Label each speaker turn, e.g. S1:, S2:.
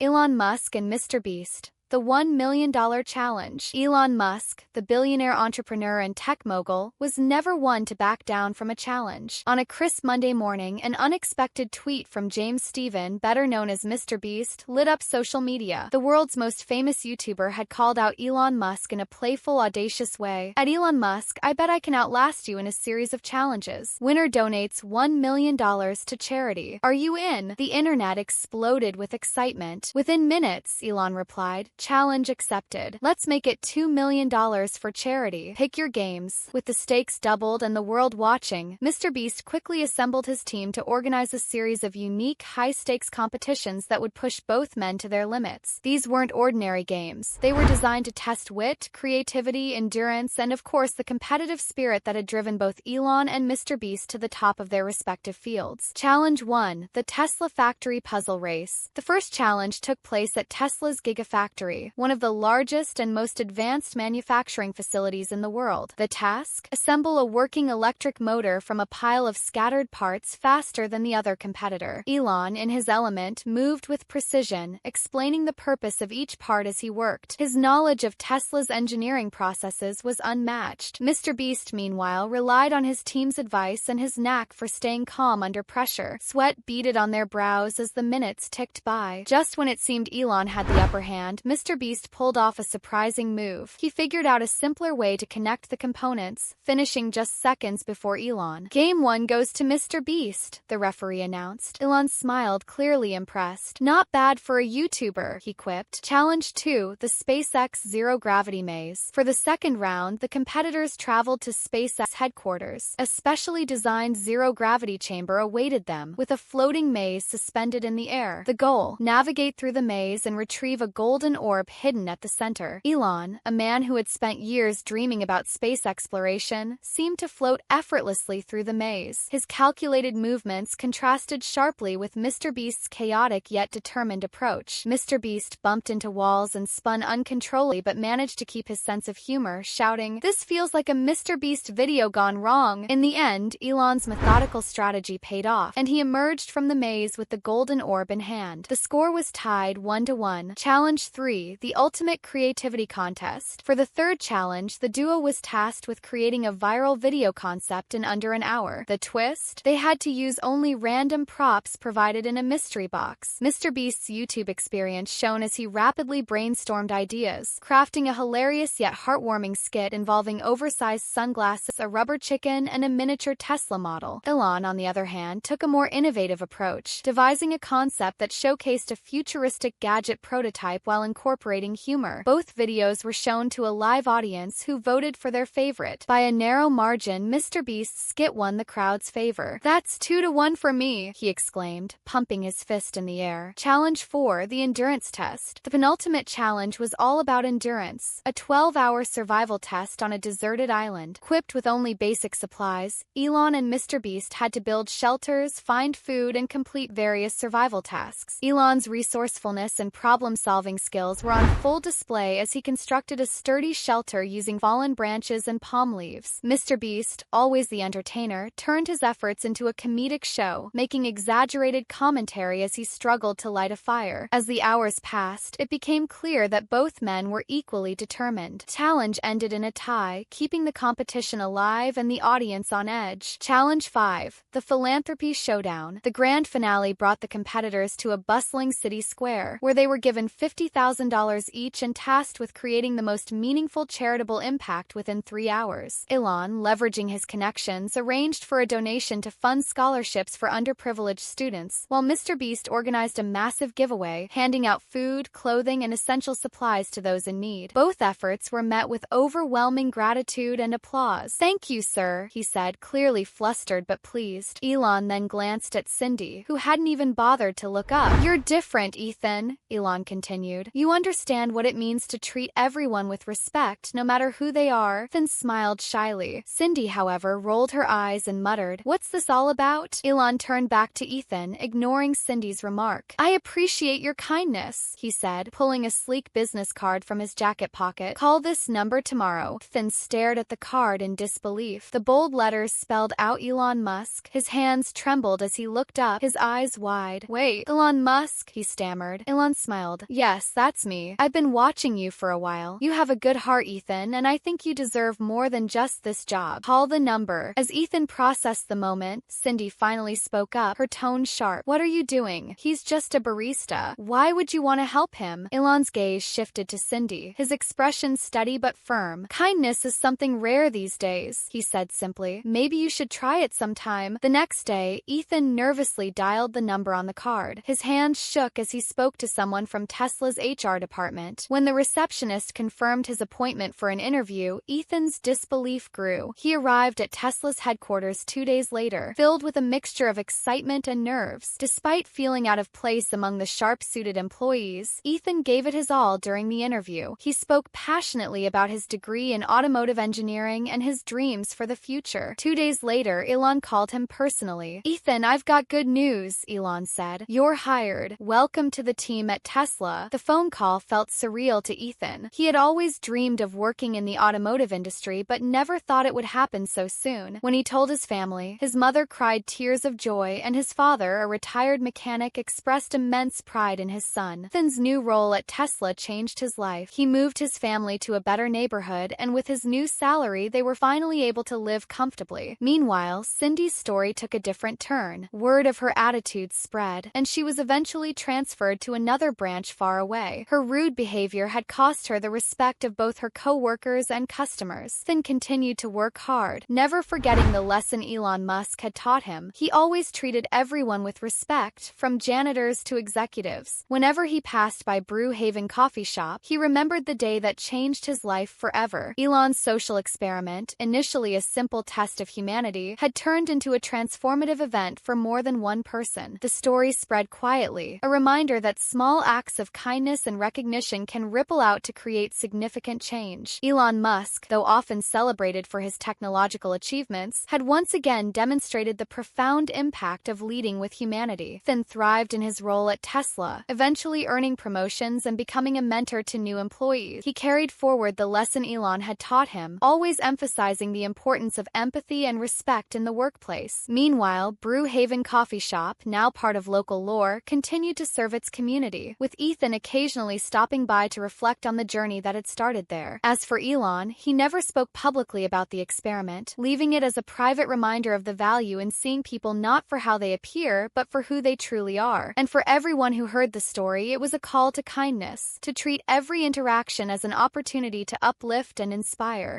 S1: Elon Musk and MrBeast. The $1 million challenge. Elon Musk, the billionaire entrepreneur and tech mogul, was never one to back down from a challenge. On a crisp Monday morning, an unexpected tweet from James Stephen, better known as MrBeast, lit up social media. The world's most famous YouTuber had called out Elon Musk in a playful, audacious way. At Elon Musk, I bet I can outlast you in a series of challenges. Winner donates $1 million to charity. Are you in? The internet exploded with excitement. Within minutes, Elon replied, "Challenge accepted. Let's make it $2 million for charity. Pick your games." With the stakes doubled and the world watching, MrBeast quickly assembled his team to organize a series of unique, high-stakes competitions that would push both men to their limits. These weren't ordinary games. They were designed to test wit, creativity, endurance, and of course the competitive spirit that had driven both Elon and MrBeast to the top of their respective fields. Challenge 1. The Tesla Factory Puzzle Race. The first challenge took place at Tesla's Gigafactory, one of the largest and most advanced manufacturing facilities in the world. The task? Assemble a working electric motor from a pile of scattered parts faster than the other competitor. Elon, in his element, moved with precision, explaining the purpose of each part as he worked. His knowledge of Tesla's engineering processes was unmatched. MrBeast, meanwhile, relied on his team's advice and his knack for staying calm under pressure. Sweat beaded on their brows as the minutes ticked by. Just when it seemed Elon had the upper hand, MrBeast pulled off a surprising move. He figured out a simpler way to connect the components, finishing just seconds before Elon. Game 1 goes to MrBeast, the referee announced. Elon smiled, clearly impressed. "Not bad for a YouTuber," he quipped. Challenge 2, the SpaceX Zero-Gravity Maze. For the second round, the competitors traveled to SpaceX headquarters. A specially designed zero-gravity chamber awaited them, with a floating maze suspended in the air. The goal: navigate through the maze and retrieve a golden orb hidden at the center. Elon, a man who had spent years dreaming about space exploration, seemed to float effortlessly through the maze. His calculated movements contrasted sharply with MrBeast's chaotic yet determined approach. MrBeast bumped into walls and spun uncontrollably but managed to keep his sense of humor, shouting, "This feels like a MrBeast video gone wrong." In the end, Elon's methodical strategy paid off, and he emerged from the maze with the golden orb in hand. The score was tied 1-1. Challenge 3, the Ultimate Creativity Contest. For the third challenge, the duo was tasked with creating a viral video concept in under an hour. The twist? They had to use only random props provided in a mystery box. MrBeast's YouTube experience shone as he rapidly brainstormed ideas, crafting a hilarious yet heartwarming skit involving oversized sunglasses, a rubber chicken, and a miniature Tesla model. Elon, on the other hand, took a more innovative approach, devising a concept that showcased a futuristic gadget prototype while incorporating humor. Both videos were shown to a live audience who voted for their favorite. By a narrow margin, MrBeast's skit won the crowd's favor. "That's 2-1 for me," he exclaimed, pumping his fist in the air. Challenge 4, the Endurance Test. The penultimate challenge was all about endurance, a 12-hour survival test on a deserted island. Equipped with only basic supplies, Elon and MrBeast had to build shelters, find food, and complete various survival tasks. Elon's resourcefulness and problem-solving skills were on full display as he constructed a sturdy shelter using fallen branches and palm leaves. MrBeast, always the entertainer, turned his efforts into a comedic show, making exaggerated commentary as he struggled to light a fire. As the hours passed, it became clear that both men were equally determined. The challenge ended in a tie, keeping the competition alive and the audience on edge. Challenge 5, the Philanthropy Showdown. The grand finale brought the competitors to a bustling city square, where they were given $50,000 each and tasked with creating the most meaningful charitable impact within 3 hours. Elon, leveraging his connections, arranged for a donation to fund scholarships for underprivileged students, while MrBeast organized a massive giveaway, handing out food, clothing, and essential supplies to those in need. Both efforts were met with overwhelming gratitude and applause. "Thank you, sir," he said, clearly flustered but pleased. Elon then glanced at Cindy, who hadn't even bothered to look up. "You're different, Ethan," Elon continued. "You You understand what it means to treat everyone with respect, no matter who they are." Ethan smiled shyly. Cindy, however, rolled her eyes and muttered, "What's this all about?" Elon turned back to Ethan, ignoring Cindy's remark. "I appreciate your kindness," he said, pulling a sleek business card from his jacket pocket. "Call this number tomorrow." Ethan stared at the card in disbelief. The bold letters spelled out Elon Musk. His hands trembled as he looked up, his eyes wide. "Wait, Elon Musk?" he stammered. Elon smiled. "Yes, that's me. I've been watching you for a while. You have a good heart, Ethan, and I think you deserve more than just this job. Call the number." As Ethan processed the moment, Cindy finally spoke up, her tone sharp. "What are you doing? He's just a barista. Why would you want to help him?" Elon's gaze shifted to Cindy, his expression steady but firm. "Kindness is something rare these days," he said simply. "Maybe you should try it sometime." The next day, Ethan nervously dialed the number on the card. His hands shook as he spoke to someone from Tesla's HR department. When the receptionist confirmed his appointment for an interview, Ethan's disbelief grew. He arrived at Tesla's headquarters 2 days later, filled with a mixture of excitement and nerves. Despite feeling out of place among the sharp-suited employees, Ethan gave it his all during the interview. He spoke passionately about his degree in automotive engineering and his dreams for the future. 2 days later, Elon called him personally. "Ethan, I've got good news," Elon said. "You're hired. Welcome to the team at Tesla." The phone call felt surreal to Ethan. He had always dreamed of working in the automotive industry but never thought it would happen so soon. When he told his family, his mother cried tears of joy and his father, a retired mechanic, expressed immense pride in his son. Ethan's new role at Tesla changed his life. He moved his family to a better neighborhood, and with his new salary, they were finally able to live comfortably. Meanwhile, Cindy's story took a different turn. Word of her attitude spread, and she was eventually transferred to another branch far away. Her rude behavior had cost her the respect of both her co-workers and customers. Ethan continued to work hard, never forgetting the lesson Elon Musk had taught him. He always treated everyone with respect, from janitors to executives. Whenever he passed by Brew Haven Coffee Shop, he remembered the day that changed his life forever. Elon's social experiment, initially a simple test of humanity, had turned into a transformative event for more than one person. The story spread quietly, a reminder that small acts of kindness and recognition can ripple out to create significant change. Elon Musk, though often celebrated for his technological achievements, had once again demonstrated the profound impact of leading with humanity. Ethan thrived in his role at Tesla, eventually earning promotions and becoming a mentor to new employees. He carried forward the lesson Elon had taught him, always emphasizing the importance of empathy and respect in the workplace. Meanwhile, Brew Haven Coffee Shop, now part of local lore, continued to serve its community, with Ethan occasionally stopping by to reflect on the journey that had started there. As for Elon, he never spoke publicly about the experiment, leaving it as a private reminder of the value in seeing people not for how they appear, but for who they truly are. And for everyone who heard the story, it was a call to kindness, to treat every interaction as an opportunity to uplift and inspire.